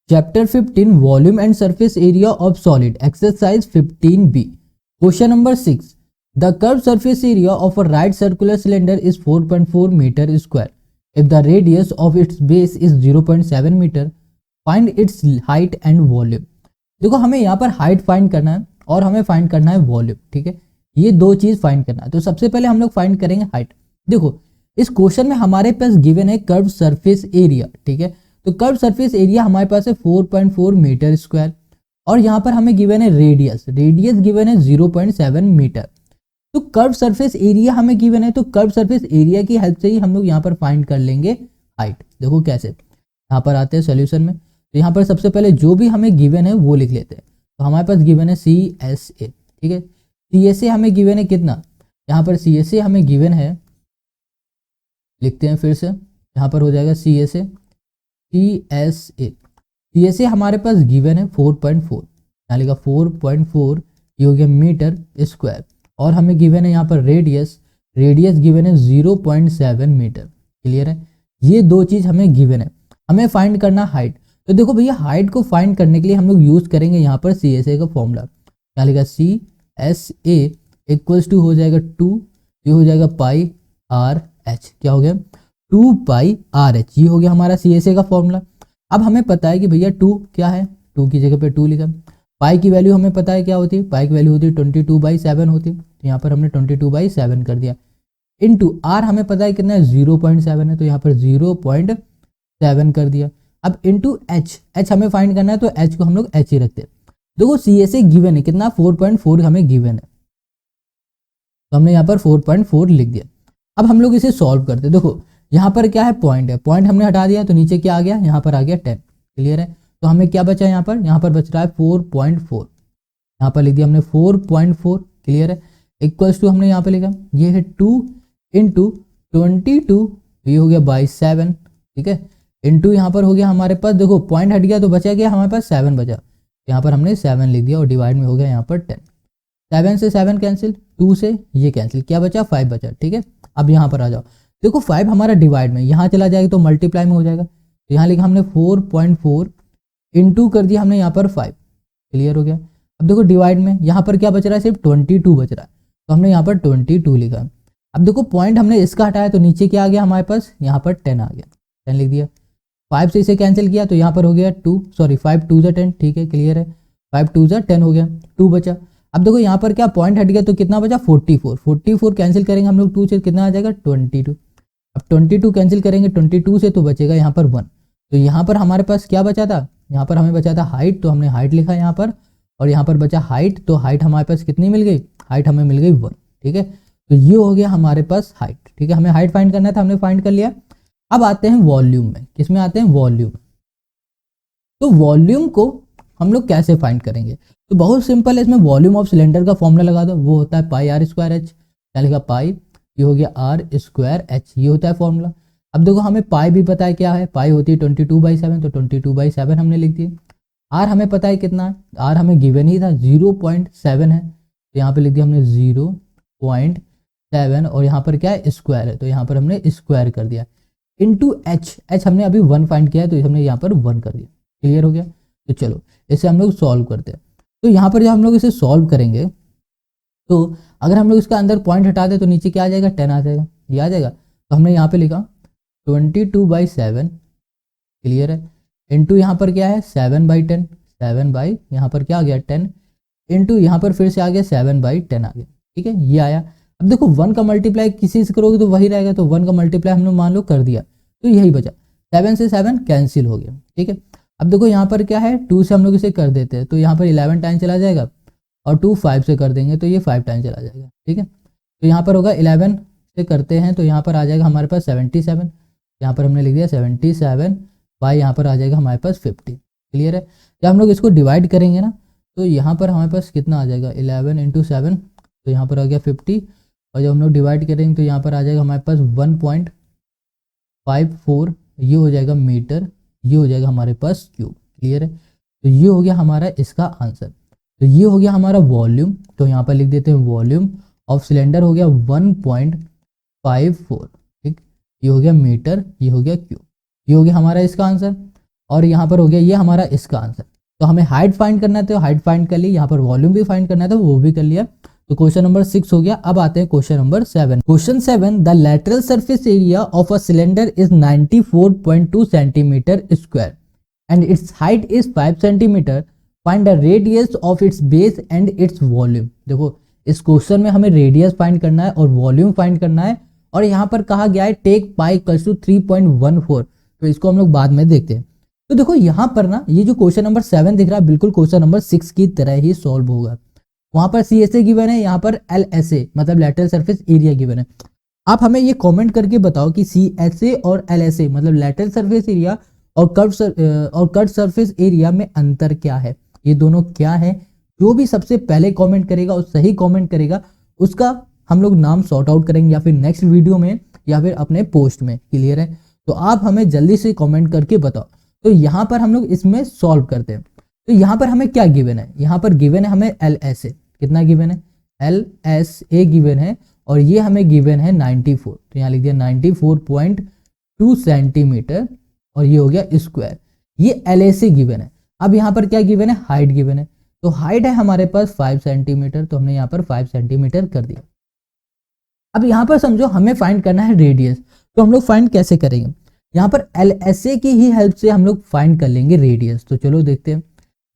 Chapter 15 volume and surface area of solid exercise 15b question number 6 the curve surface area of a right circular cylinder is 4.4 metre square if the radius of its base is 0.7 metre find its height and volume. देखो हमें यहाँ पर height find करना है और हमें find करना है वॉल्यूम। ठीक है, ये दो चीज फाइंड करना है। तो सबसे पहले हम लोग फाइंड करेंगे हाइट। देखो इस क्वेश्चन में हमारे पास गिवन है कर्व सरफेस एरिया। ठीक है, तो कर्व सरफेस एरिया हमारे पास है 4.4 मीटर स्क्वायर और यहाँ पर हमें गिवन है रेडियस गिवन है 0.7 मीटर। तो कर्व सरफेस एरिया हमें गिवन है, तो कर्व सरफेस एरिया की हेल्प से ही हम लोग यहाँ पर फाइंड कर लेंगे हाइट। देखो कैसे, यहाँ पर आते हैं सोल्यूशन में। तो यहाँ पर सबसे पहले जो भी हमें गिवन है वो लिख लेते हैं। तो हमारे पास गिवन है CSA। ठीक है, CSA हमें गिवन है कितना, यहाँ पर CSA हमें गिवन है, लिखते हैं फिर से, यहाँ पर हो जाएगा CSA हमारे पास गिवन है 4.4, यहाँ लिखा 4.4, ये हो गया मीटर स्क्वायर। और हमें गिवन है यहाँ पर रेडियस गिवन है 0.7 मीटर। क्लियर है, ये दो चीज हमें गिवन है। हमें फाइंड करना हाइट। तो देखो भैया हाइट को फाइंड करने के लिए हम लोग यूज करेंगे यहाँ पर CSA का फॉर्मूला। यहाँ लिखा CSA इक्वल्स टू हो जाएगा 2, ये हो जाएगा पाई आर एच, क्या हो गया 2 पाई आर एच, ये हो गया हमारा CSA का फॉर्मूला। अब हमें पता है कि भैया 2 क्या है, 2 की जगह पे 2 लिखा। पाई की वैल्यू हमें पता है क्या होती है, पाई की वैल्यू होती है 22/7 होती है। तो यहाँ पर हमने 22/7 कर दिया। इनटू आर हमें पता है कितना है 0.7 है, तो यहाँ पर 0.7 कर दिया। अब इनटू एच हमें फाइंड करना है, तो एच को हम लोग एच ही रखते हैं। देखो CSA गिवन है कितना 4.4 हमें गिवन है, तो हमने यहाँ पर 4.4 लिख दिया। अब हम लोग इसे सॉल्व करते हैं। देखो यहाँ पर क्या है, पॉइंट है, पॉइंट हमने हटा दिया तो नीचे क्या आ गया, यहाँ पर आ गया 10। क्लियर है, तो हमें क्या बचा यहाँ पर बच रहा है 4.4, यहाँ पर लिख दिया हमने 4.4। क्लियर है, इक्वल्स टू हमने यहाँ पर लिखा ये है 2 इंटू 22, ये हो गया बाई 7। ठीक है, इंटू यहाँ पर हो गया हमारे पास, देखो पॉइंट हट गया तो बचा गया हमारे पास 7 बचा, यहाँ पर हमने 7 लिख दिया और डिवाइड में हो गया यहाँ पर 10। 7 से 7 कैंसिल, 2 से ये कैंसिल, क्या बचा 5 बचा। ठीक है, अब यहाँ पर आ जाओ, देखो 5 हमारा डिवाइड में, यहाँ चला जाएगा तो मल्टीप्लाई में हो जाएगा। तो यहाँ लिखा हमने 4.4 इंटू कर दिया हमने यहाँ पर 5। क्लियर हो गया। अब देखो डिवाइड में यहाँ पर क्या बच रहा है, सिर्फ 22 बच रहा है, तो हमने यहाँ पर 22 लिखा। अब देखो पॉइंट हमने इसका हटाया तो नीचे क्या आ गया हमारे पास, यहाँ पर 10 आ गया, 10 लिख दिया। 5 से इसे कैंसिल किया तो यहाँ पर हो गया 5 2 10। ठीक है, क्लियर है, 5 2 10 हो गया, 2 बचा। अब देखो यहाँ पर क्या पॉइंट हट गया तो कितना बचा 44 कैंसिल करेंगे हम लोग 2 से, कितना आ जाएगा 22। अब 22 कैंसिल करेंगे 22 से तो बचेगा यहाँ पर 1। तो यहाँ पर हमारे पास क्या बचा था, यहाँ पर हमें बचा था हाइट, तो हमने हाइट लिखा यहाँ पर, और यहाँ पर बचा हाइट, तो हाइट हमारे पास कितनी मिल गई, हाइट हमें मिल गई 1। ठीक है, तो ये हो गया हमारे पास हाइट। ठीक है, हमें हाइट फाइंड करना था, हमने फाइंड कर लिया। अब आते हैं वॉल्यूम में, किसमें आते हैं, वॉल्यूम। तो वॉल्यूम को हम लोग कैसे फाइंड करेंगे, तो बहुत सिंपल है, इसमें वॉल्यूम ऑफ सिलेंडर का फॉर्मूला लगा दो, वो होता है पाई आर स्क्वायर एच। क्या लिखा पाई, ये हो गया आर स्क्वायर एच, ये होता है फॉर्मूला। अब देखो हमें पाई भी पता है क्या है, पाई होती है 22/7, तो 22/7 हमने लिख दिया। आर हमें पता है कितना है, आर हमें गिवन ही था 0.7 है, तो यहाँ पे लिख दिया हमने 0.7, और यहाँ पर क्या है स्क्वायर है, तो यहाँ पर हमने स्क्वायर कर दिया। इंटू एच हमने अभी 1 फाइंड किया है, तो हमने यहाँ पर 1 कर दिया। क्लियर हो गया, तो चलो इसे हम लोग सॉल्व करते हैं। तो यहाँ पर जब हम लोग इसे सॉल्व करेंगे तो अगर हम लोग इसका अंदर पॉइंट हटा दें तो नीचे क्या आ जाएगा 10 आ जाएगा, ये आ जाएगा। तो हमने यहाँ पे लिखा 22/7। क्लियर है, इंटू यहाँ पर क्या है 7/10, 7 यहाँ पर क्या आ गया 10, इंटू यहाँ पर फिर से आ गया 7/10 आ गया। ठीक है, ये आया। अब देखो 1 का मल्टीप्लाई किसी से करोगे तो वही रहेगा, तो 1 का मल्टीप्लाई हमने मान लो कर दिया, तो यही बचा। 7 से 7 कैंसिल हो गया। ठीक है, अब देखो यहाँ पर क्या है 2 से हम लोग इसे कर देते हैं, तो यहाँ पर 11 टाइम चला जाएगा, और 2 5 से कर देंगे तो ये 5 टाइम चला जाएगा। ठीक है, तो यहाँ पर होगा 11 से करते हैं तो यहाँ पर आ जाएगा हमारे पास 77, यहाँ पर हमने लिख दिया 77 बाई यहाँ पर आ जाएगा हमारे पास 50। क्लियर है, जब हम लोग इसको डिवाइड करेंगे ना तो यहाँ पर हमारे पास कितना आ जाएगा 11 इंटू 7, तो यहाँ पर आ गया 50, और जब हम लोग डिवाइड करेंगे तो यहाँ पर आ जाएगा हमारे पास 1.54, ये हो जाएगा मीटर, ये हो जाएगा हमारे पास क्यूब। क्लियर है, तो ये हो गया हमारा इसका आंसर। तो ये हो गया हमारा वॉल्यूम, तो यहाँ पर लिख देते हैं वॉल्यूम ऑफ सिलेंडर हो गया 1.54। ठीक, ये हो गया मीटर, ये हो गया क्यूब, ये हो गया हमारा इसका आंसर। और यहाँ पर हो गया ये हमारा इसका आंसर। तो हमें हाइट फाइंड करना है तो हाइट फाइंड कर ली, यहाँ पर वॉल्यूम भी फाइंड करना है तो वो भी कर लिया। तो क्वेश्चन नंबर 6 हो गया। अब आते हैं question number 7। Question 7, the lateral surface area of a cylinder is 94.2 centimetre square and it's height is 5 centimetre, find the radius of its base and its volume. देखो इस क्वेश्चन में हमें रेडियस फाइंड करना है और वॉल्यूम फाइंड करना है, और यहाँ पर कहा गया है टेक पाई इक्वल्स टू 3.14। तो इसको हम लोग बाद में देखते हैं। तो देखो यहाँ पर ना ये जो क्वेश्चन नंबर 7 दिख रहा है बिल्कुल क्वेश्चन नंबर 6 की तरह ही सॉल्व होगा। वहां पर CSA गिवन है, यहाँ पर LSA मतलब लैटरल सरफेस एरिया गिवन है। आप हमें ये कमेंट करके बताओ कि CSA और LSA मतलब लैटरल सरफेस एरिया और कर्व सरफेस एरिया में अंतर क्या है, ये दोनों क्या है। जो भी सबसे पहले कमेंट करेगा और सही कमेंट करेगा उसका हम लोग नाम सॉर्ट आउट करेंगे, या फिर नेक्स्ट वीडियो में या फिर अपने पोस्ट में। क्लियर है? तो आप हमें जल्दी से कमेंट करके बताओ। तो यहाँ पर हम लोग इसमें सॉल्व करते हैं। तो यहाँ पर हमें क्या गिवन है, यहाँ पर गिवन है हमें LSA। कितना गिवन है? LSA गिवन है, और ये हमें गिवन है 94। तो यहाँ लिख दिया 94.2 सेंटीमीटर, और ये हो गया स्क्वायर। ये LSA गिवन है। अब यहाँ पर क्या गिवन है? हाइट गिवन है। तो हाइट है हमारे पास 5 सेंटीमीटर, तो हमने यहाँ पर 5 सेंटीमीटर कर दिया। अब यहाँ पर समझो हमें फाइंड करना है रेडियस। तो हम लोग फाइंड कैसे करेंगे? यहाँ पर LSA की ही हेल्प से हम लोग फाइंड कर लेंगे रेडियस। तो चलो देखते हैं।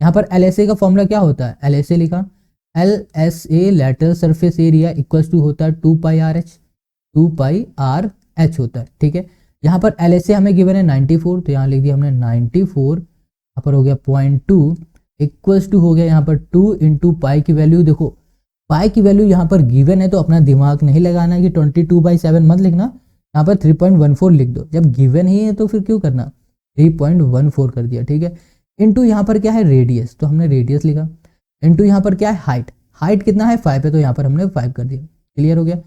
यहाँ पर LSA का फॉर्मूला क्या होता है? LSA लिखा, LSA lateral surface area equals to होता है 2 पाई आर एच होता है। ठीक है, यहाँ पर LSA हमें गिवन है 94, तो यहाँ लिख दिया हमने 94, यहाँ पर हो गया 0.2 इक्वल्स टू हो गया यहाँ पर 2 इंटू पाई की वैल्यू। देखो पाई की वैल्यू यहाँ पर गिवन है तो अपना दिमाग नहीं लगाना है कि 22/7 मत लिखना, यहाँ पर 3.14 लिख दो। जब गिवन ही है तो फिर क्यों करना, 3.14 कर दिया। ठीक है, इंटू यहाँ पर क्या है? रेडियस, तो हमने रेडियस लिखा। इंटू यहाँ पर क्या है? हाइट। हाइट कितना है? 5 है, तो यहाँ पर हमने 5 कर दिया। क्लियर हो गया?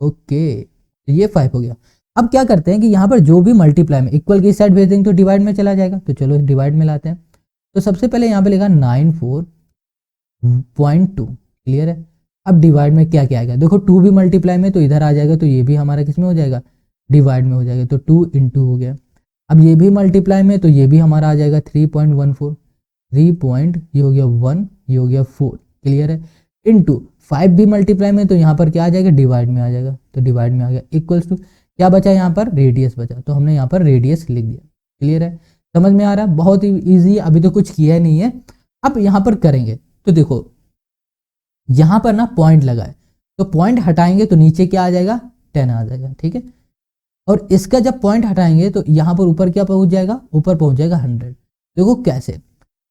ओके, तो ये 5 हो गया। अब क्या करते हैं कि यहाँ पर जो भी मल्टीप्लाई में इक्वल की साइड भेज देंगे तो डिवाइड में चला जाएगा। तो चलो डिवाइड में लाते हैं। तो सबसे पहले यहाँ पे लिखा 94.2। क्लियर है? अब डिवाइड में क्या क्या आएगा? देखो 2 भी मल्टीप्लाई में तो इधर आ जाएगा, तो ये भी हमारा किस में हो जाएगा? डिवाइड में हो जाएगा। तो 2 इंटू हो गया। अब ये भी मल्टीप्लाई में तो ये भी हमारा आ जाएगा 3.14, 3 पॉइंट ये हो गया 1, ये हो गया 4। क्लियर है? इंटू 5 भी मल्टीप्लाई में तो यहाँ पर क्या आ जाएगा? डिवाइड में आ जाएगा। तो डिवाइड में आ गया इक्वल्स टू क्या बचा? यहाँ पर रेडियस बचा, तो हमने यहाँ पर रेडियस लिख दिया। क्लियर है? समझ में आ रहा है? बहुत ही ईजी है, अभी तो कुछ किया नहीं है। अब यहाँ पर करेंगे तो देखो यहाँ पर ना पॉइंट लगा है, तो पॉइंट हटाएंगे तो नीचे क्या आ जाएगा? 10 आ जाएगा। ठीक है, और इसका जब पॉइंट हटाएंगे तो यहाँ पर ऊपर क्या पहुंच जाएगा? ऊपर पहुंच जाएगा 100। देखो कैसे,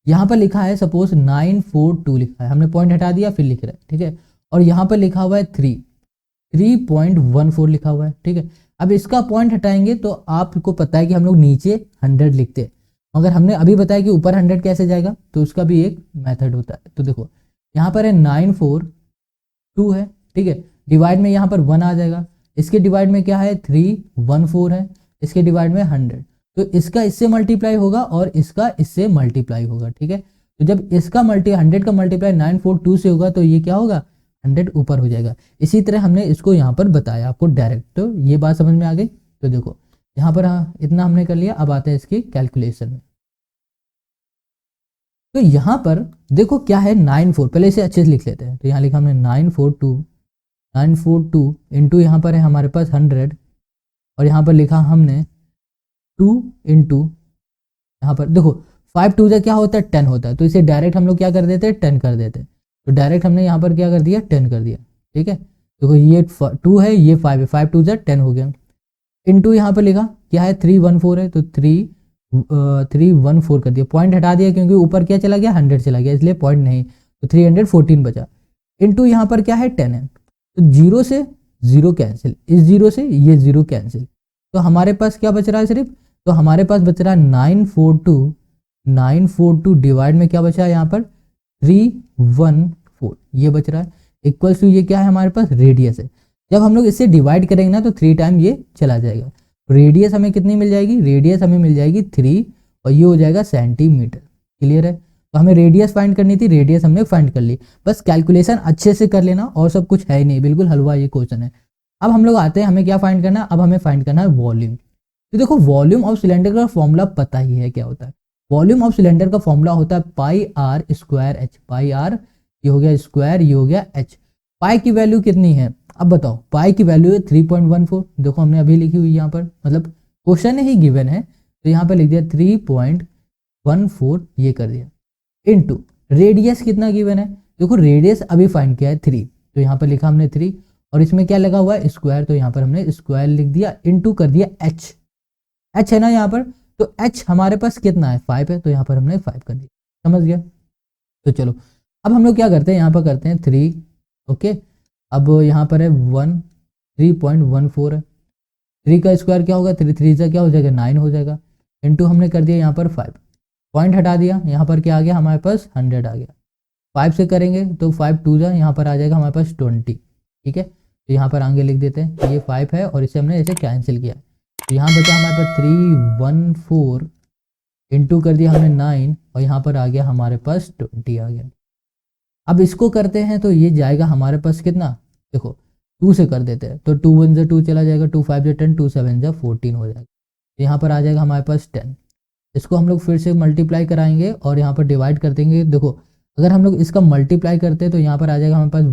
यहाँ पर लिखा है सपोज 942 लिखा है, हमने पॉइंट हटा दिया फिर लिख रहे हैं। ठीक है, और यहाँ पर लिखा हुआ है 3.14 लिखा हुआ है। ठीक है, अब इसका पॉइंट हटाएंगे तो आपको पता है कि हम लोग नीचे 100 लिखते हैं, मगर हमने अभी बताया कि ऊपर 100 कैसे जाएगा, तो उसका भी एक मेथड होता है। तो देखो यहाँ पर है 942 है। ठीक है, डिवाइड में यहाँ पर 1 आ जाएगा, इसके डिवाइड में क्या है? 314 है, इसके डिवाइड में 100, तो इसका इससे मल्टीप्लाई होगा और इसका इससे मल्टीप्लाई होगा। ठीक है, तो जब इसका 100 का मल्टीप्लाई 942 से होगा तो ये क्या होगा? 100 ऊपर हो जाएगा। इसी तरह हमने इसको यहाँ पर बताया आपको डायरेक्ट, तो ये बात समझ में आ गई। तो देखो यहाँ पर इतना हमने कर लिया। अब आते हैं इसकी कैलकुलेशन में। तो यहाँ पर देखो क्या है 94, पहले इसे अच्छे से लिख लेते हैं। तो यहाँ लिखा हमने 942 इंटू यहाँ पर है हमारे पास 100, और यहाँ पर लिखा हमने 2 इंटू यहाँ पर देखो 5 2 से क्या होता है? 10 होता है, तो इसे डायरेक्ट हम लोग क्या कर देते हैं? 10 कर देते हैं। तो डायरेक्ट हमने यहाँ पर क्या कर दिया? 10 कर दिया। ठीक है, देखो ये 2 है, ये 5 है, 5 2 से 10 हो गया। इंटू यहाँ पर लिखा क्या है? 314 है, तो 314 कर दिया। पॉइंट हटा दिया क्योंकि ऊपर क्या चला गया? 100 चला गया, इसलिए पॉइंट नहीं, तो 314 बचा। इंटू यहाँ पर क्या है? 10 है, तो 0 से 0 कैंसिल, इस 0 से ये 0 कैंसिल, तो हमारे पास क्या बच रहा है सिर्फ? तो हमारे पास बच रहा है 942 डिवाइड में क्या बचा है? यहाँ पर 314 ये बच रहा है, इक्वल्स टू ये क्या है हमारे पास? रेडियस है। जब हम लोग इससे डिवाइड करेंगे ना तो 3 टाइम ये चला जाएगा। रेडियस हमें कितनी मिल जाएगी? रेडियस हमें मिल जाएगी 3, और ये हो जाएगा सेंटीमीटर। क्लियर है? तो हमें रेडियस फाइंड करनी थी, रेडियस हमने फाइंड कर ली। बस कैलकुलेशन अच्छे से कर लेना, और सब कुछ है ही नहीं, बिल्कुल हलवा ये क्वेश्चन है। अब हम लोग आते हैं, हमें क्या फाइंड करना है? अब हमें फाइंड करना है वॉल्यूम। तो देखो वॉल्यूम ऑफ सिलेंडर का फॉर्मूला पता ही है क्या होता है। वॉल्यूम ऑफ सिलेंडर का फॉर्मूला होता है pi r square h, pi r ये हो गया स्क्वायर, ये हो गया एच। पाई की वैल्यू कितनी है अब बताओ, पाई की वैल्यू है 3.14, देखो हमने अभी लिखी हुई यहाँ पर, मतलब क्वेश्चन ही गिवन है तो यहाँ पर लिख दिया 3.14 ये कर दिया, इनटू रेडियस कितना गिवन है, देखो रेडियस अभी फाइंड किया है 3, तो यहाँ पर लिखा हमने 3 और इसमें क्या लगा हुआ है स्क्वायर, तो यहाँ पर हमने स्क्वायर लिख दिया, इनटू कर दिया एच, एच है ना यहाँ पर, तो एच हमारे पास कितना है 5 है, तो यहाँ पर हमने 5 कर दिया, समझ गया। तो चलो अब हम लोग क्या करते हैं, यहाँ पर करते हैं 3, ओके। अब यहाँ पर है 3.14 है, 3 का स्क्वायर क्या होगा, 3 से क्या हो जाएगा 9 हो जाएगा, इनटू हमने कर दिया यहाँ पर 5, पॉइंट हटा दिया, यहाँ पर क्या आ गया हमारे पास 100 आ गया, 5 से करेंगे तो 5 2 जा यहाँ पर आ जाएगा हमारे पास 20, ठीक है। तो यहाँ पर आगे लिख देते हैं, ये 5 है और इसे हमने ऐसे कैंसिल किया, तो यहाँ बचा हमारे पास 314 इंटू कर दिया हमने 9 और यहाँ पर आ गया हमारे पास 20 आ गया। अब इसको करते हैं तो ये जाएगा हमारे पास कितना, देखो 2 से कर देते हैं तो 2 1 से 2 चला जाएगा, 2 5 से 10, 2 7 से 14 हो जाएगा, तो यहाँ पर आ जाएगा हमारे पास 10। इसको हम लोग फिर से मल्टीप्लाई कराएंगे और यहाँ पर डिवाइड कर देंगे, देखो अगर हम लोग इसका मल्टीप्लाई करते हैं तो यहाँ पर आ जाएगा हमारे पास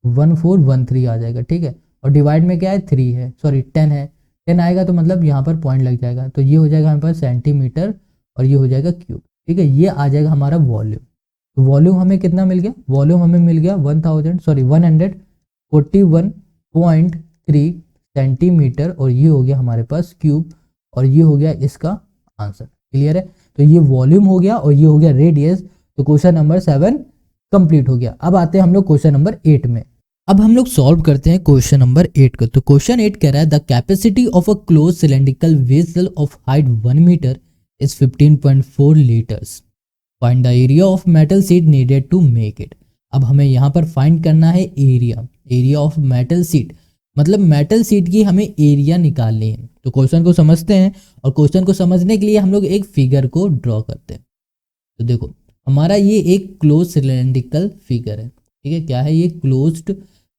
1413 आ जाएगा, ठीक है। और डिवाइड में क्या है 3 है, सॉरी 10 है, 10 आएगा तो मतलब यहाँ पर पॉइंट लग जाएगा, तो ये हो जाएगा हमारे पास सेंटीमीटर और ये हो जाएगा क्यूब, ठीक है। ये आ जाएगा हमारा वॉल्यूम, तो वॉल्यूम हमें कितना मिल गया, वॉल्यूम हमें मिल गया 141.3 सेंटीमीटर और ये हो गया हमारे पास क्यूब और ये हो गया इसका आंसर, क्लियर है। तो ये वॉल्यूम हो गया और ये हो गया रेडियस, तो क्वेश्चन नंबर 7 कंप्लीट हो गया। अब आते हैं हम लोग क्वेश्चन नंबर 8 में। अब हम लोग सॉल्व करते हैं क्वेश्चन नंबर 8 को। तो क्वेश्चन 8 कह रहा है the capacity of a close cylindrical vessel of height 1 metre is 15.4 litres, find the area of metal sheet needed to make it. अब हमें यहाँ पर फाइंड करना है एरिया ऑफ मेटल शीट, मतलब मेटल शीट की हमें एरिया निकालनी है। तो क्वेश्चन को समझते हैं और क्वेश्चन को समझने के लिए हम लोग एक फिगर को ड्रॉ करते हैं। तो देखो हमारा ये एक क्लोज सिलेंड्रिकल फिगर है, ठीक है। क्या है ये, क्लोज्ड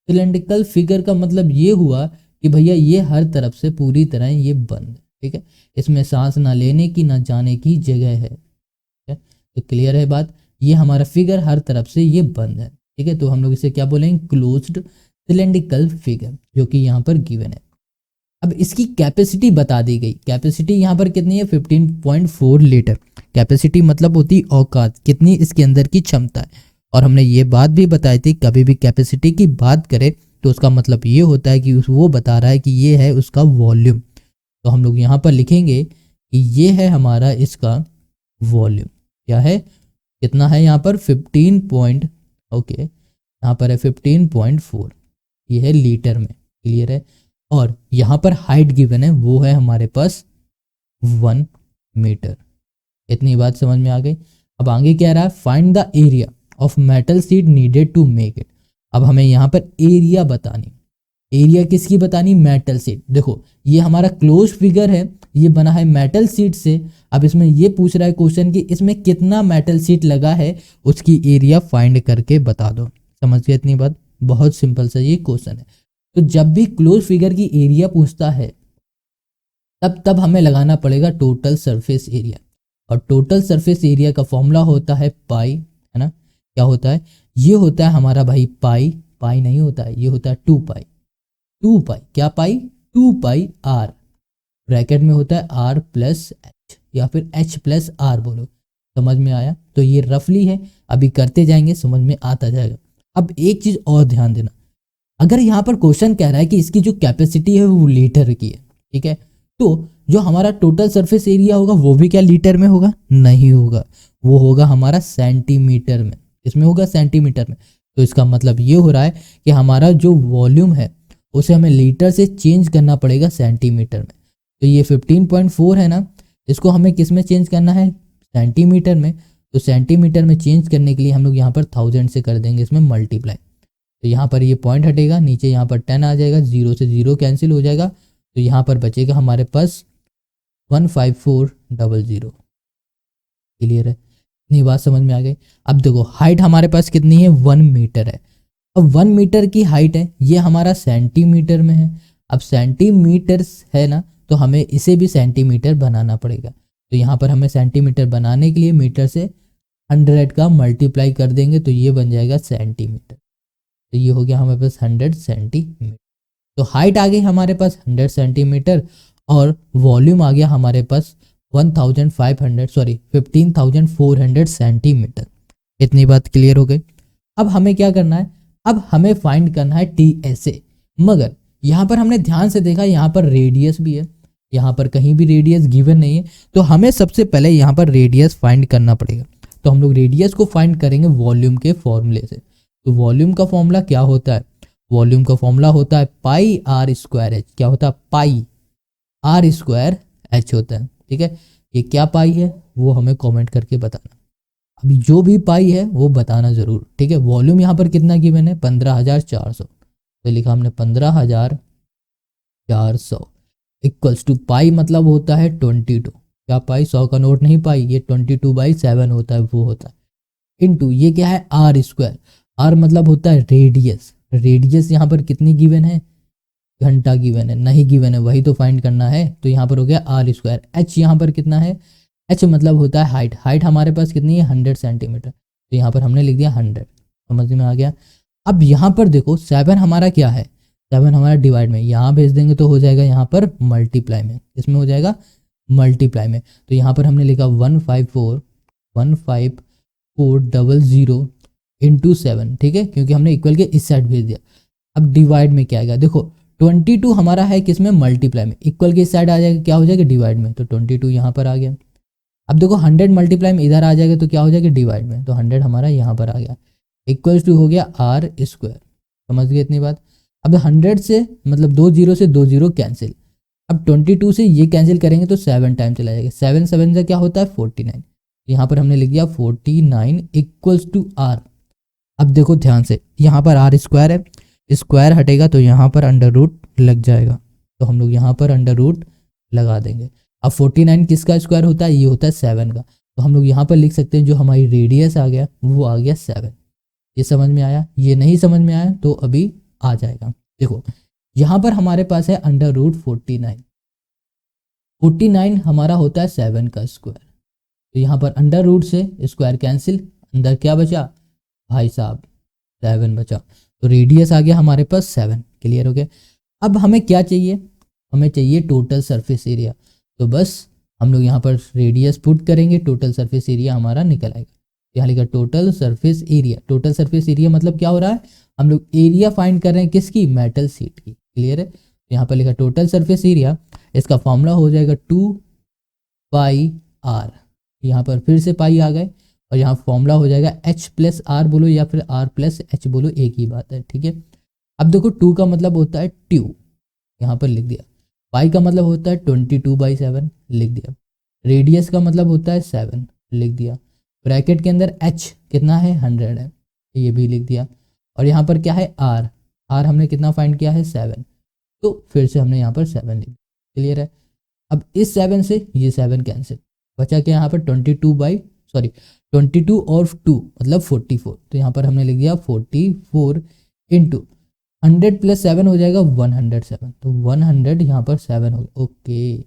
सिलेंड्रिकल फिगर का मतलब ये हुआ कि भैया ये हर तरफ से पूरी तरह ये बंद है, ठीक है। इसमें सांस ना लेने की ना जाने की जगह है, ठीक है। तो क्लियर है बात, ये हमारा फिगर हर तरफ से ये बंद है, ठीक है। तो हम लोग इसे क्या बोलेंगे, क्लोज्ड सिलेंड्रिकल फिगर, जो कि यहाँ पर गिवन है। अब इसकी कैपेसिटी बता दी गई, कैपेसिटी यहाँ पर कितनी है 15.4 लीटर, कैपेसिटी मतलब होती औकात, कितनी इसके अंदर की क्षमता है। और हमने ये बात भी बताई थी, कभी भी कैपेसिटी की बात करें तो उसका मतलब ये होता है कि वो बता रहा है कि ये है उसका वॉल्यूम। तो हम लोग यहाँ पर लिखेंगे कि ये है हमारा इसका वॉल्यूम, क्या है, कितना है यहाँ पर 15 ओके यहाँ पर है 15.4, ये है लीटर में, क्लियर है। और यहाँ पर हाइट गिवन है वो है हमारे पास 1 मीटर, इतनी बात समझ में आ गई। अब आगे क्या रहा है, find the area of metal sheet needed to make it. अब हमें यहाँ पर एरिया बतानी, एरिया किसकी बतानी, मेटल शीट। देखो ये हमारा क्लोज फिगर है, ये बना है मेटल शीट से। अब इसमें ये पूछ रहा है क्वेश्चन कि इसमें कितना मेटल शीट लगा है, उसकी एरिया फाइंड करके बता दो। समझ गए इतनी बात, बहुत सिंपल सा ये क्वेश्चन है। तो जब भी क्लोज फिगर की एरिया पूछता है तब हमें लगाना पड़ेगा टोटल सरफेस एरिया, और टोटल सरफेस एरिया का फॉर्मूला होता है पाई, है ना। क्या होता है, ये होता है हमारा भाई पाई नहीं होता है, ये होता है 2 पाई, क्या पाई 2 पाई आर, ब्रैकेट में होता है आर प्लस एच या फिर एच प्लस आर बोलो, समझ में आया। तो ये रफली है, अभी करते जाएंगे समझ में आता जाएगा। अब एक चीज और ध्यान देना, अगर यहाँ पर क्वेश्चन कह रहा है कि इसकी जो कैपेसिटी है वो लीटर की है, ठीक है, तो जो हमारा टोटल सरफेस एरिया होगा वो भी क्या लीटर में होगा, नहीं होगा, वो होगा हमारा सेंटीमीटर में, इसमें होगा सेंटीमीटर में। तो इसका मतलब ये हो रहा है कि हमारा जो वॉल्यूम है उसे हमें लीटर से चेंज करना पड़ेगा सेंटीमीटर में। तो ये 15.4 है ना, इसको हमें किस में चेंज करना है, सेंटीमीटर में। तो सेंटीमीटर में चेंज करने के लिए हम लोग यहाँ पर 1000 से कर देंगे इसमें मल्टीप्लाई, तो यहाँ पर ये पॉइंट हटेगा, नीचे यहाँ पर 10 आ जाएगा, 0 से 0 कैंसिल हो जाएगा, तो यहाँ पर बचेगा हमारे पास 15400, क्लियर है, इतनी बात समझ में आ गई। अब देखो हाइट हमारे पास कितनी है 1 मीटर है, अब 1 मीटर की हाइट है, ये हमारा सेंटीमीटर में है। अब सेंटीमीटर है ना, तो हमें इसे भी सेंटीमीटर बनाना पड़ेगा। तो यहाँ पर हमें सेंटीमीटर बनाने के लिए मीटर से 100 का मल्टीप्लाई कर देंगे तो ये बन जाएगा सेंटीमीटर। तो ये हो गया हमारे पास 100 सेंटीमीटर। तो हाइट आ गई हमारे पास 100 सेंटीमीटर और वॉल्यूम आ गया हमारे पास 15,400 सेंटीमीटर। इतनी बात क्लियर हो गई। अब हमें क्या करना है, अब हमें फाइंड करना है TSA। मगर यहाँ पर हमने ध्यान से देखा यहाँ पर रेडियस भी है, यहाँ पर कहीं भी रेडियस गिवन नहीं है, तो हमें सबसे पहले यहाँ पर रेडियस फाइंड करना पड़ेगा। तो हम लोग रेडियस को फाइंड करेंगे वॉल्यूम के फॉर्मूले से। तो वॉल्यूम का फॉर्मूला क्या होता है, वॉल्यूम का फॉर्मूला होता है पाई आर स्क्वायर एच। क्या होता है, पाई आर स्क्वायर एच होता है। ठीक है, ये क्या पाई है वो हमें कमेंट करके बताना। अभी जो भी पाई है वो बताना जरूर। ठीक है, वॉल्यूम यहाँ पर कितना गिवन है, 15,400। तो लिखा हमने 15,400 इक्वल्स टू पाई मतलब होता है 22। क्या पाई, 100 का नोट नहीं पाई, ये 22/7 होता है, वो होता है इनटू ये क्या है आर स्क्वायर। आर मतलब होता है रेडियस। रेडियस यहाँ पर कितनी गिवन है, घंटा गिवन है, नहीं गिवन है वही तो फाइंड करना है। तो यहाँ पर हो गया आर स्क्वायर। एच यहाँ पर कितना है, एच मतलब होता है हाइट। हाइट हमारे पास कितनी है 100 सेंटीमीटर। तो यहाँ पर हमने लिख दिया 100। समझ में आ गया। अब यहाँ पर देखो 7 हमारा क्या है, 7 हमारा डिवाइड में, यहाँ भेज देंगे तो हो जाएगा यहाँ पर मल्टीप्लाई में। इसमें हो जाएगा मल्टीप्लाई में। तो यहाँ पर हमने लिखा 154,000 इंटू 7। ठीक है, क्योंकि हमने इक्वल के इस साइड भेज दिया। अब डिवाइड में क्या आएगा, देखो 22 हमारा है किसमें, मल्टीप्लाई में। इक्वल के इस साइड आ जाएगा, क्या हो जाएगा डिवाइड में। तो 22 यहाँ पर आ गया। अब देखो 100 मल्टीप्लाई में इधर आ जाएगा तो क्या हो जाएगा डिवाइड में। तो 100 हमारा यहाँ पर आ गया इक्वल्स टू हो गया आर स्क्वायर। समझ गए इतनी बात। अब 100 से मतलब 2 0 से 2 0 कैंसिल। अब 22 से ये कैंसिल करेंगे तो 7 टाइम चला जाएगा। 7 7 से क्या होता है 49। यहाँ पर हमने लिख दिया 49 इक्वल्स टू आर। अब देखो ध्यान से, यहाँ पर आर स्क्वायर है, स्क्वायर हटेगा तो यहाँ पर अंडर रूट लग जाएगा। तो हम लोग यहाँ पर अंडर रूट लगा देंगे। अब 49 किसका स्क्वायर होता है, ये होता है 7 का। तो हम लोग यहाँ पर लिख सकते हैं जो हमारी रेडियस आ गया वो आ गया 7। ये समझ में आया, ये नहीं समझ में आया तो अभी आ जाएगा। देखो यहाँ पर हमारे पास है अंडर रूट 49। 49 हमारा होता है 7 का स्क्वायर। तो यहाँ पर अंडर रूट से स्क्वायर कैंसिल, अंदर क्या बचा भाई साहब 7 बचा। तो रेडियस आ गया हमारे पास 7। क्लियर हो गया। अब हमें क्या चाहिए, हमें चाहिए टोटल सरफेस एरिया। तो बस हम लोग यहाँ पर रेडियस पुट करेंगे, टोटल सरफेस एरिया हमारा निकल आएगा। यहाँ लिखा total surface area. Total surface area मतलब क्या हो रहा है, हम लोग एरिया फाइंड कर रहे हैं किसकी, मेटल शीट की। क्लियर है। यहाँ पर लिखा टोटल सरफेस एरिया, इसका फॉर्मूला हो जाएगा 2 पाई आर। यहाँ पर फिर से पाई आ गए और यहाँ फॉर्मूला हो जाएगा H प्लस आर बोलो या फिर R प्लस H बोलो, एक ही बात है। ठीक है। अब देखो 2 का मतलब होता है ट्यूब, यहाँ पर लिख दिया। पाई का मतलब होता है 22/7 लिख दिया। रेडियस का मतलब होता है 7 लिख दिया। ब्रैकेट के अंदर H कितना है 100 है, ये भी लिख दिया। और यहाँ पर क्या है R, R हमने कितना फाइंड किया है 7। तो फिर से हमने यहाँ पर 7 लिख दिया। क्लियर है। अब इस 7 से ये 7 कैंसिल, बचा क्या यहाँ पर 22 और 2 मतलब 44। तो यहाँ पर हमने लिख दिया 44 इंटू 100 प्लस 7 हो जाएगा 107। तो 100 यहाँ पर 7 हो गया। ओके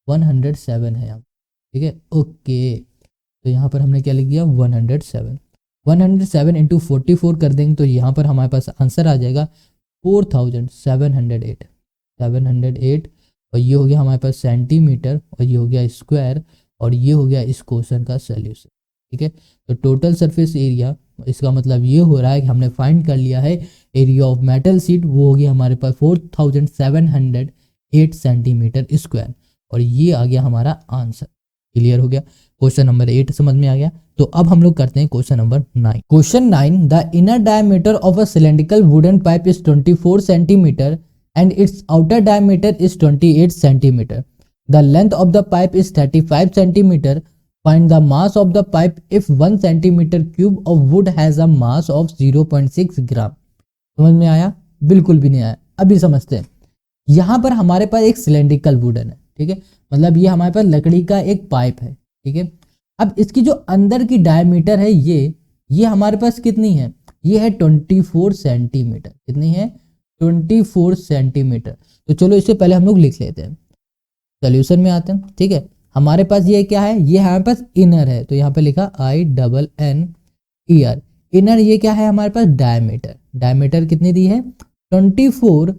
107 है यहाँ। ठीक है ओके। तो यहाँ पर हमने क्या लिख दिया 107। 107 इंटू 44 कर देंगे तो यहाँ पर हमारे पास आंसर आ जाएगा 4708। 708 और ये हो गया हमारे पास सेंटीमीटर और ये हो गया स्क्वायर और ये हो गया इस क्वेश्चन का सॉल्यूशन। ठीक है। तो टोटल सरफेस एरिया, इसका मतलब ये हो रहा है कि हमने फाइंड कर लिया है एरिया ऑफ मेटल शीट, वो हो गया हमारे पास 4708 सेंटीमीटर स्क्वायर और ये आ गया हमारा आंसर। क्लियर हो गया। क्वेश्चन नंबर 8 समझ में आ गया। तो अब हम लोग करते हैं question number 9। Question 9, the inner diameter of a cylindrical wooden pipe is 24 centimetre and its outer diameter is 28 centimeter. The length of the pipe is 35 centimeter. Find the mass of the pipe if 1 centimeter cube of wood has a mass of 0.6 gram. समझ में आया? बिल्कुल भी नहीं आया। अभी समझते हैं। यहाँ पर हमारे पास एक सिलेंड्रिकल वुडन है। ठीक है, मतलब ये हमारे पास लकड़ी का एक पाइप है। ठीक है। अब इसकी जो अंदर की डायमीटर है ये हमारे पास कितनी है, ये है 24 सेंटीमीटर। कितनी है 24 सेंटीमीटर। तो चलो इससे पहले हम लोग लिख लेते हैं, सोल्यूशन में आते हैं। ठीक है, हमारे पास ये क्या है, ये हमारे पास इनर है, तो यहाँ पे लिखा INNER, इनर। ये क्या है हमारे पास डायमीटर, डायमीटर कितनी दी है 24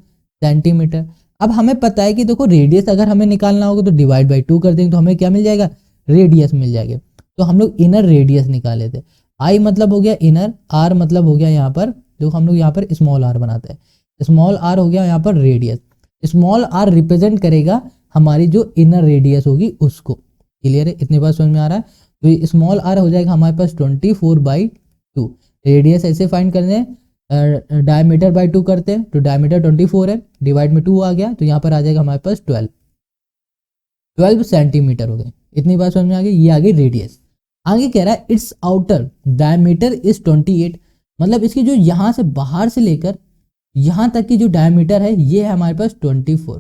सेंटीमीटर। अब हमें पता है कि देखो रेडियस अगर हमें निकालना होगा तो डिवाइड बाई 2 कर देंगे तो हमें क्या मिल जाएगा, रेडियस मिल जाएगा। तो हम लोग इनर रेडियस निकाले थे। आई मतलब हो गया इनर, आर मतलब हो गया यहाँ पर, देखो हम लोग यहाँ पर स्मॉल आर बनाते हैं, स्मॉल आर हो गया यहाँ पर रेडियस। स्मॉल आर रिप्रेजेंट करेगा हमारी जो इनर रेडियस होगी उसको। क्लियर है, इतनी बात समझ में आ रहा है। तो स्मॉल आर हो जाएगा हमारे पास 24/2। रेडियस ऐसे फाइंड करने हैं, डायमीटर बाई 2 करते हैं, तो डायमीटर 24 है, डिवाइड में 2 आ गया, तो यहाँ पर आ जाएगा हमारे पास 12 सेंटीमीटर हो गए। इतनी बात समझ में आ गई, ये आ गई रेडियस। आगे कह रहा है इट्स आउटर डायमीटर इज 28, मतलब इसकी जो यहाँ से बाहर से लेकर यहाँ तक की जो डायमीटर है ये है हमारे पास 24।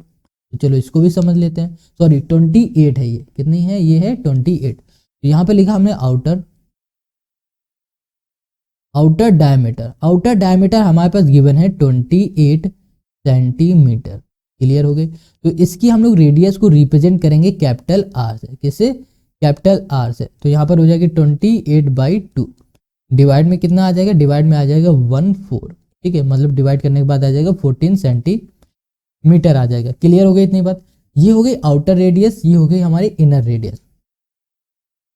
तो चलो इसको भी समझ लेते हैं, सॉरी 28 है, ये कितनी है, ये है 28। तो यहाँ पे लिखा हमने आउटर डायमीटर, आउटर डायमीटर हमारे पास गिवन है 28 सेंटीमीटर। क्लियर हो गई। तो इसकी हम लोग रेडियस को रिप्रेजेंट करेंगे कैपिटल आर से, किससे, कैपिटल आर से। तो यहाँ पर हो जाएगी 28/2, डिवाइड में कितना आ जाएगा, डिवाइड में आ जाएगा 14, ठीक है, मतलब डिवाइड करने के बाद आ जाएगा 14 सेंटीमीटर आ जाएगा। क्लियर हो गई इतनी बात। ये हो गई आउटर रेडियस, ये हो गई हमारी इनर रेडियस।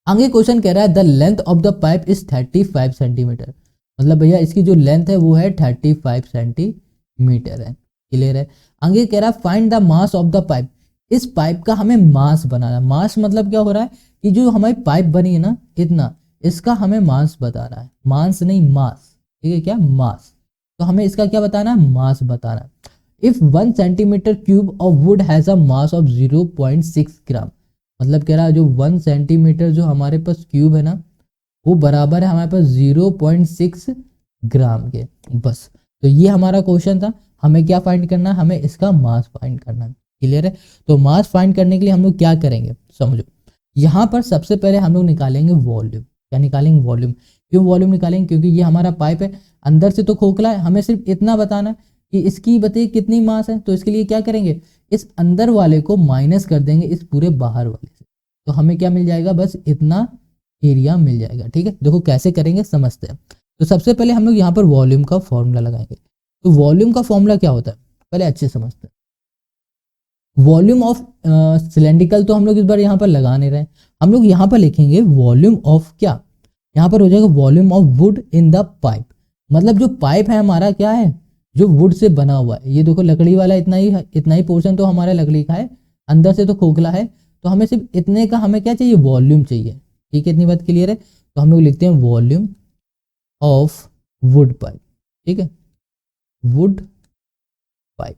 आगे क्वेश्चन कह रहा है the length of the pipe is 35 centimetre, मतलब भैया इसकी जो लेंथ है वो है 35 सेंटीमीटर है। क्लियर है। आगे कह रहा है find the mass of the pipe, इस पाइप का हमें मास बनाना। मास मतलब क्या हो रहा है कि जो हमारी पाइप बनी है ना इतना, इसका हमें मास बताना है, मास नहीं मास, ठीक है, क्या मास। तो हमें इसका क्या बताना है, मास बताना है। If 1 centimetre cube of would has a mass of 0.6 ग्राम, मतलब कह रहा है जो 1 सेंटीमीटर जो हमारे पास क्यूब है ना वो बराबर है हमारे पास 0.6 ग्राम के, बस। तो ये हमारा क्वेश्चन था, हमें क्या फाइंड करना है, हमें इसका मास फाइंड करना है। क्लियर है। तो मास फाइंड करने के लिए हम लोग क्या करेंगे समझो, यहाँ पर सबसे पहले हम लोग निकालेंगे वॉल्यूम। क्या निकालेंगे, वॉल्यूम। क्यों वॉल्यूम निकालेंगे, क्योंकि ये हमारा पाइप है, अंदर से तो खोखला है, हमें सिर्फ इतना बताना है कि इसकी बताइए कितनी मास है। तो इसके लिए क्या करेंगे, इस अंदर वाले को माइनस कर देंगे इस पूरे बाहर वाले से, तो हमें क्या मिल जाएगा, बस इतना एरिया मिल जाएगा। ठीक है, देखो कैसे करेंगे समझते हैं। तो सबसे पहले हम लोग यहाँ पर वॉल्यूम का फॉर्मूला लगाएंगे। तो वॉल्यूम का फॉर्मूला क्या होता है पहले अच्छे समझते हैं। वॉल्यूम ऑफ सिलेंड्रिकल तो हम लोग इस बार यहाँ पर लगा नहीं रहे, हम लोग यहाँ पर लिखेंगे वॉल्यूम ऑफ क्या, यहाँ पर हो जाएगा volume of would in the pipe, मतलब जो पाइप है हमारा क्या है, जो वुड से बना हुआ है। ये देखो लकड़ी वाला इतना ही पोर्शन तो हमारा लकड़ी का है, अंदर से तो खोखला है, तो हमें सिर्फ इतने का हमें क्या चाहिए, वॉल्यूम चाहिए। ठीक है, इतनी बात क्लियर है। तो हम लोग लिखते हैं वॉल्यूम ऑफ वुड पाइप। ठीक है, वुड पाइप।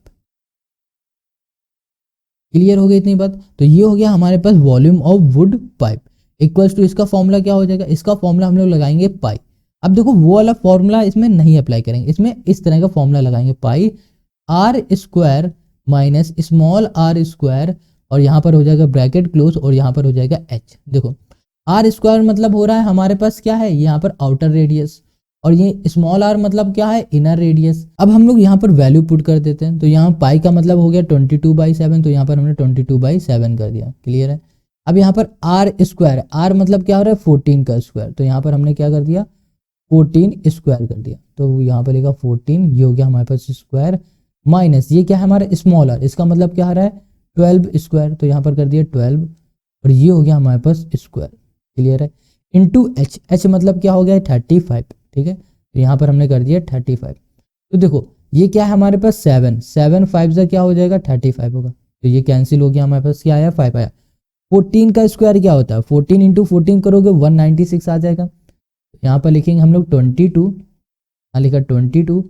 क्लियर हो गई इतनी बात। तो ये हो गया हमारे पास volume of wood pipe equals to, इसका फॉर्मूला क्या हो जाएगा, इसका फॉर्मूला हम लोग लगाएंगे पाई। अब देखो वो वाला फॉर्मूला इसमें नहीं अप्लाई करेंगे, इसमें इस तरह का फॉर्मूला लगाएंगे, pi r square minus small r square, और यहाँ पर हो जाएगा ब्रैकेट क्लोज, और यहाँ पर हो जाएगा एच। देखो आर स्क्वायर मतलब हो रहा है हमारे पास क्या है, यहाँ पर आउटर रेडियस, और ये स्मॉल आर मतलब क्या है, इनर रेडियस। अब हम लोग यहाँ पर वैल्यू पुट कर देते हैं, तो यहाँ पाई का मतलब हो गया 22/7, तो यहाँ पर हमने 22/7 कर दिया। क्लियर है। अब यहाँ पर आर स्क्वायर, आर मतलब क्या हो रहा है 14 का स्क्वायर, तो यहाँ पर हमने क्या कर दिया 14 स्क्वायर कर दिया, तो यहाँ पर लिखा 14, ये हो गया हमारे पास स्क्वायर, माइनस ये क्या है हमारा स्मॉल आर, इसका मतलब क्या आ रहा है 12 स्क्वायर, तो यहाँ पर कर दिया 12, और ये हो गया हमारे पास स्क्वायर। क्लियर है। इंटू एच, एच मतलब क्या हो गया 35। ठीक है, तो यहाँ पर हमने कर दिया 35। तो देखो ये क्या है हमारे पास 7 5 से क्या हो जाएगा 35 होगा, तो ये कैंसिल हो गया, हमारे पास क्या आया 5 आया। 14 का स्क्वायर क्या होता है, 14 इंटू 14 करोगे 196 आ जाएगा। यहाँ पर लिखेंगे हम लोग 22, यहाँ लिखा 22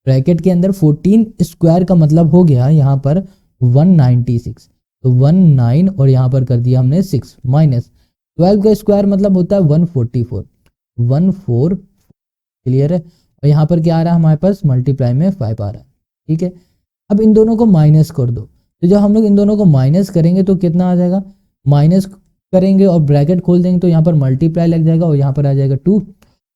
ब्रैकेट के अंदर 14 स्क्वायर का मतलब हो गया यहाँ पर 196, तो 19 और यहाँ पर कर दिया हमने 6, माइनस 12 का स्क्वायर मतलब होता है 144, 14। क्लियर है। और यहाँ पर क्या आ रहा है हमारे पास मल्टीप्लाई में 5 आ रहा है। ठीक है, अब इन दोनों को माइनस कर दो, तो जब हम लोग इन दोनों को माइनस करेंगे तो कितना आ जाएगा, माइनस करेंगे और ब्रैकेट खोल देंगे तो यहाँ पर मल्टीप्लाई लग जाएगा, और यहाँ पर आ जाएगा 2,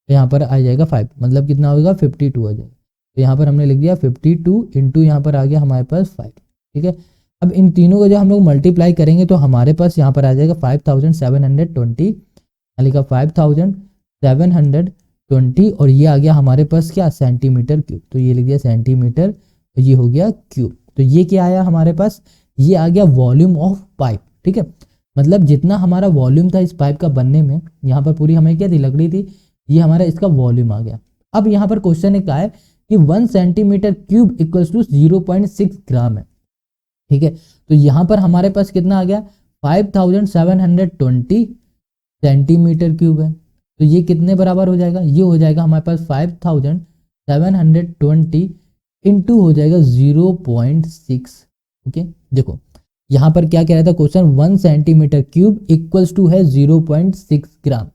यहाँ पर आ जाएगा 5, मतलब कितना होगा 52 आ जाएगा। तो यहाँ पर हमने लिख दिया 52 इंटू यहाँ पर आ गया हमारे पास 5। ठीक है, अब इन तीनों को जब हम लोग मल्टीप्लाई करेंगे तो हमारे पास यहाँ पर आ जाएगा 5720, यानी का 5720 और ये आ गया हमारे पास क्या, सेंटीमीटर क्यूब। तो ये लिख दिया सेंटीमीटर, तो ये हो गया क्यूब। तो ये क्या आया हमारे पास, ये आ गया वॉल्यूम ऑफ पाइप। ठीक है, मतलब जितना हमारा वॉल्यूम था इस पाइप का बनने में, यहाँ पर पूरी हमें क्या थी, लकड़ी थी, ये हमारा इसका वॉल्यूम आ गया। अब यहाँ पर क्वेश्चन ने कहा है कि 1 सेंटीमीटर क्यूब इक्वल्स टू 0.6 ग्राम है। ठीक है, तो यहाँ पर हमारे पास कितना आ गया, 5720 सेंटीमीटर क्यूब है। तो ये कितने बराबर हो जाएगा, ये हो जाएगा हमारे पास 5720 इंटू हो जाएगा 0.6। ओके, देखो यहाँ पर क्या कह रहा था question, 1 centimetre cube equals to है 0.6 ग्राम।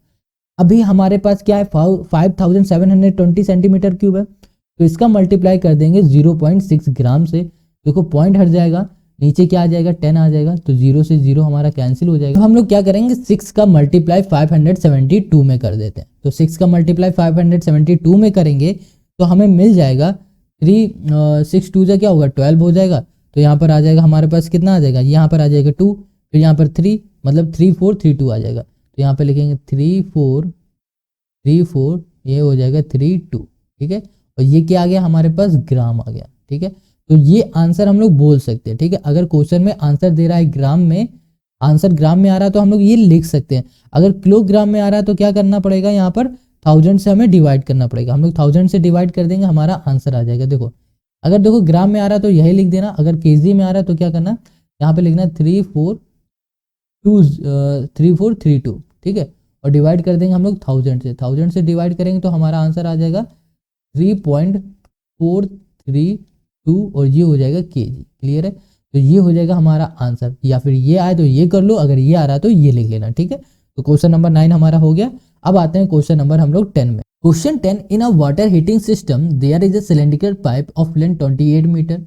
अभी हमारे पास क्या है, 5720 सेंटीमीटर क्यूब है, तो इसका मल्टीप्लाई कर देंगे 0.6 ग्राम से। देखो पॉइंट हट जाएगा, नीचे क्या आ जाएगा, 10 आ जाएगा, तो 0 से 0 हमारा कैंसिल हो जाएगा। तो हम लोग क्या करेंगे, 6 का मल्टीप्लाई 572 में कर देते हैं। तो 6 का मल्टीप्लाई 572 में करेंगे तो हमें मिल जाएगा 6 2 से क्या होगा, 12 हो जाएगा। तो यहाँ पर आ जाएगा हमारे पास कितना आ जाएगा, यहाँ पर आ जाएगा 2, फिर यहाँ पर 3, मतलब 3432 आ जाएगा। तो यहाँ पर लिखेंगे 3434, ये हो जाएगा 32। ठीक है, और ये क्या आ गया हमारे पास, ग्राम आ गया। ठीक है, तो ये आंसर हम लोग बोल सकते हैं। ठीक है, अगर क्वेश्चन में आंसर दे रहा है ग्राम में, आंसर ग्राम में आ रहा है तो हम लोग ये लिख सकते हैं। अगर किलोग्राम में आ रहा है तो क्या करना पड़ेगा, यहाँ पर 1000 से हमें डिवाइड करना पड़ेगा। हम लोग 1000 से डिवाइड कर देंगे, हमारा आंसर आ जाएगा। देखो अगर देखो ग्राम में आ रहा है तो यही लिख देना, अगर केजी में आ रहा है तो क्या करना, यहाँ पे लिखना 3432। ठीक है, और डिवाइड कर देंगे हम लोग 1000 से डिवाइड करेंगे तो हमारा आंसर आ जाएगा 3.432 और ये हो जाएगा केजी। क्लियर है, तो ये हो जाएगा हमारा आंसर, या फिर ये आए तो ये कर लो, अगर ये आ रहा है तो ये लिख लेना। ठीक है, तो क्वेश्चन नंबर 9 हमारा हो गया। अब आते हैं क्वेश्चन नंबर हम लोग 10 में। Question 10, in a water heating system there is a cylindrical pipe of length 28 metre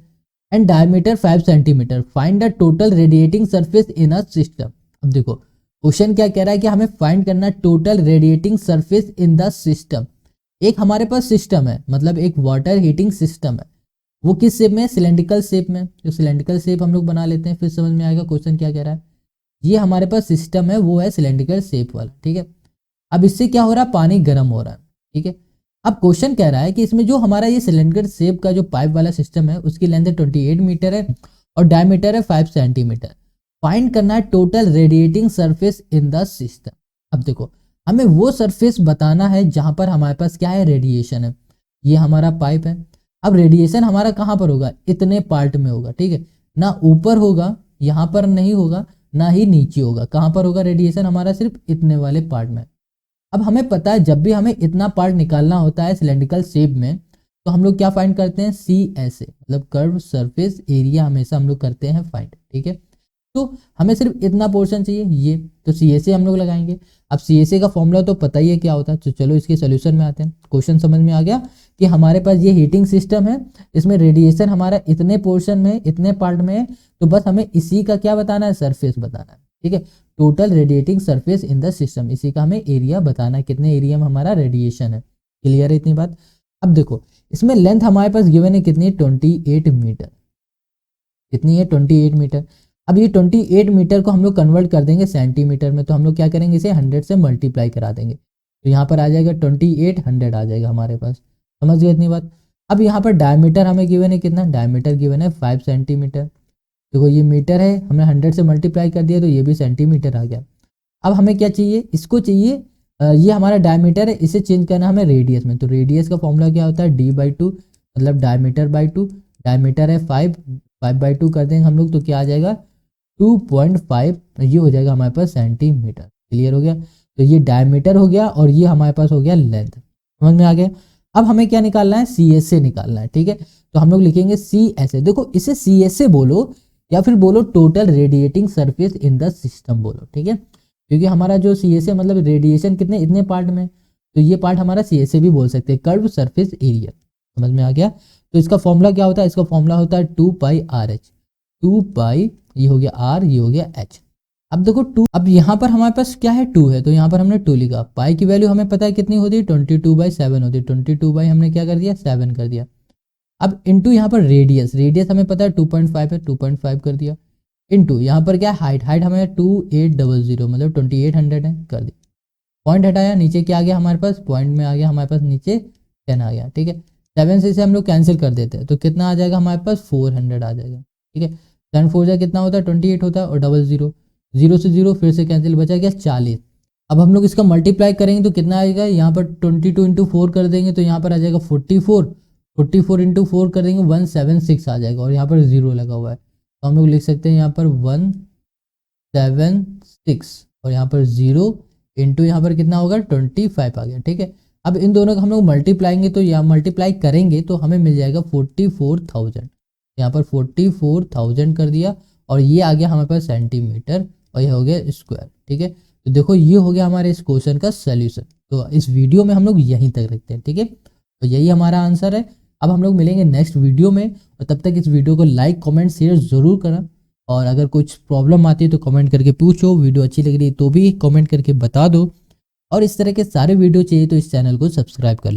and diameter 5 centimetre, find the total radiating surface in a system. अब देखो क्वेश्चन क्या कह रहा है कि हमें फाइंड करना total radiating surface in the system. एक हमारे पास सिस्टम है, मतलब एक वाटर हीटिंग सिस्टम है, वो किस शेप में, सिलेंड्रिकल शेप में। जो सिलेंड्रिकल शेप हम लोग बना लेते हैं, फिर समझ में आएगा क्वेश्चन क्या कह रहा है। ये हमारे पास सिस्टम है, वो है सिलेंड्रिकल शेप वाला। ठीक है, अब इससे क्या हो रहा है, पानी गर्म हो रहा है। ठीक है, अब क्वेश्चन कह रहा है कि इसमें जो हमारा ये सिलेंड्रिकल शेप का जो पाइप वाला सिस्टम है, उसकी लेंथ 28 मीटर है और डायमीटर है 5 सेंटीमीटर। फाइंड करना है total radiating surface in the system. अब देखो हमें वो सरफेस बताना है जहां पर हमारे पास क्या है, रेडिएशन है। ये हमारा पाइप है। अब रेडिएशन हमारा कहाँ पर होगा, इतने पार्ट में होगा। ठीक है, ना ऊपर होगा, यहाँ पर नहीं होगा, ना ही नीचे होगा। कहाँ पर होगा रेडिएशन हमारा, सिर्फ इतने वाले पार्ट में। अब हमें पता है जब भी हमें इतना पार्ट निकालना होता है सिलेंड्रिकल शेप में, तो हम लोग क्या फाइंड करते हैं, CSA, मतलब कर्व सरफेस एरिया हमेशा हम लोग करते हैं फाइंड। ठीक है, तो हमें सिर्फ इतना पोर्शन चाहिए, ये तो CSA हम लोग लगाएंगे। अब CSA का फॉर्मूला तो पता ही है क्या होता है, तो चलो इसके सोल्यूशन में आते हैं। क्वेश्चन समझ में आ गया कि हमारे पास ये हीटिंग सिस्टम है, इसमें रेडिएशन हमारा इतने पोर्शन में, इतने पार्ट में है, तो बस हमें इसी का क्या बताना है, सरफेस बताना है। ठीक है, total radiating surface in the system, इसी का हमें एरिया बताना है, कितने एरिया में हमारा रेडिएशन है। क्लियर है इतनी बात। अब देखो इसमें लेंथ हमारे पास गिवन है कितनी, 28 मीटर। कितनी है, 28 मीटर। अब ये 28 मीटर को हम लोग कन्वर्ट कर देंगे सेंटीमीटर में, तो हम लोग क्या करेंगे, इसे 100 से मल्टीप्लाई करा देंगे। तो यहाँ पर आ जाएगा 2800 आ जाएगा हमारे पास। समझ गए इतनी बात। अब यहाँ पर डायमीटर हमें गिवन है कितना, डायमीटर गिवन है 5 सेंटीमीटर। देखो ये मीटर है, हमने 100 से मल्टीप्लाई कर दिया तो ये भी सेंटीमीटर आ गया। अब हमें क्या चाहिए, इसको चाहिए, ये हमारा डायमीटर है, इसे चेंज करना हमें रेडियस में। तो रेडियस का फॉर्मूला क्या होता है, D/2, मतलब डायमीटर बाई 2। डायमीटर है 5/2 कर देंगे हम लोग तो क्या आ जाएगा 2.5, ये हो जाएगा हमारे पास सेंटीमीटर। क्लियर हो गया, तो ये डायमीटर हो गया और ये हमारे पास हो गया लेंथ। समझ में आ गया। अब हमें क्या निकालना है, CSA निकालना है। ठीक है, तो हम लोग लिखेंगे CSA। देखो इसे CSA बोलो या फिर बोलो total radiating surface in the system बोलो। ठीक है, क्योंकि हमारा जो CSA मतलब रेडिएशन कितने, इतने पार्ट में, तो ये पार्ट हमारा CSA भी बोल सकते हैं, कर्व सरफेस एरिया। समझ में आ गया। तो इसका फॉर्मूला क्या होता है, इसका फॉर्मूला होता है 2πRH। 2π, ये हो गया R, ये हो गया H। अब देखो 2, अब यहाँ पर हमारे पास क्या है, 2 है, तो यहाँ पर हमने 2 लिखा। पाई की वैल्यू हमें पता है कितनी होती है, 22/7 होती है। 22 बाई हमने क्या कर दिया, 7 कर दिया। अब इंटू यहाँ पर रेडियस, रेडियस हमें पता है 2.5 है, 2.5 कर दिया, इंटू यहाँ पर क्या हाइट, हाइट हमें 2800 मतलब 2800 है, कर दिया। पॉइंट हटाया, नीचे क्या आ गया हमारे पास, पॉइंट में आ गया हमारे पास नीचे 10 आ गया, ठीक है। 7 से इसे हम लोग कैंसिल कर देते हैं तो कितना आ जाएगा हमारे पास 400 आ जाएगा, ठीक है। 10 4 जा कितना होता है 28 होता है, और 00 0 से 0 फिर से कैंसिल, बचा गया 40। अब हम लोग इसका मल्टीप्लाई करेंगे तो कितना आएगा, यहाँ पर 22 इंटू 4 कर देंगे तो यहाँ पर आ जाएगा 44, 44 इंटू 4 कर देंगे 176 आ जाएगा, और यहाँ पर 0 लगा हुआ है तो हम लोग लिख सकते हैं यहाँ पर 176 और यहाँ पर 0 इंटू यहाँ पर कितना होगा 25 आ गया, ठीक है। अब इन दोनों का हम लोग मल्टीप्लाएंगे तो यहाँ मल्टीप्लाई करेंगे तो हमें मिल जाएगा 44,000, यहाँ पर 44,000 कर दिया, और ये आ गया हमारे पास सेंटीमीटर और ये हो गया स्क्वायर, ठीक है। तो देखो ये हो गया हमारे इस क्वेश्चन का सोल्यूशन। तो इस वीडियो में हम लोग यहीं तक रखते हैं, ठीक है। तो यही हमारा आंसर है। अब हम लोग मिलेंगे नेक्स्ट वीडियो में, और तब तक इस वीडियो को लाइक कमेंट शेयर ज़रूर करना, और अगर कुछ प्रॉब्लम आती है तो कमेंट करके पूछो, वीडियो अच्छी लग रही है तो भी कमेंट करके बता दो, और इस तरह के सारे वीडियो चाहिए तो इस चैनल को सब्सक्राइब कर लें।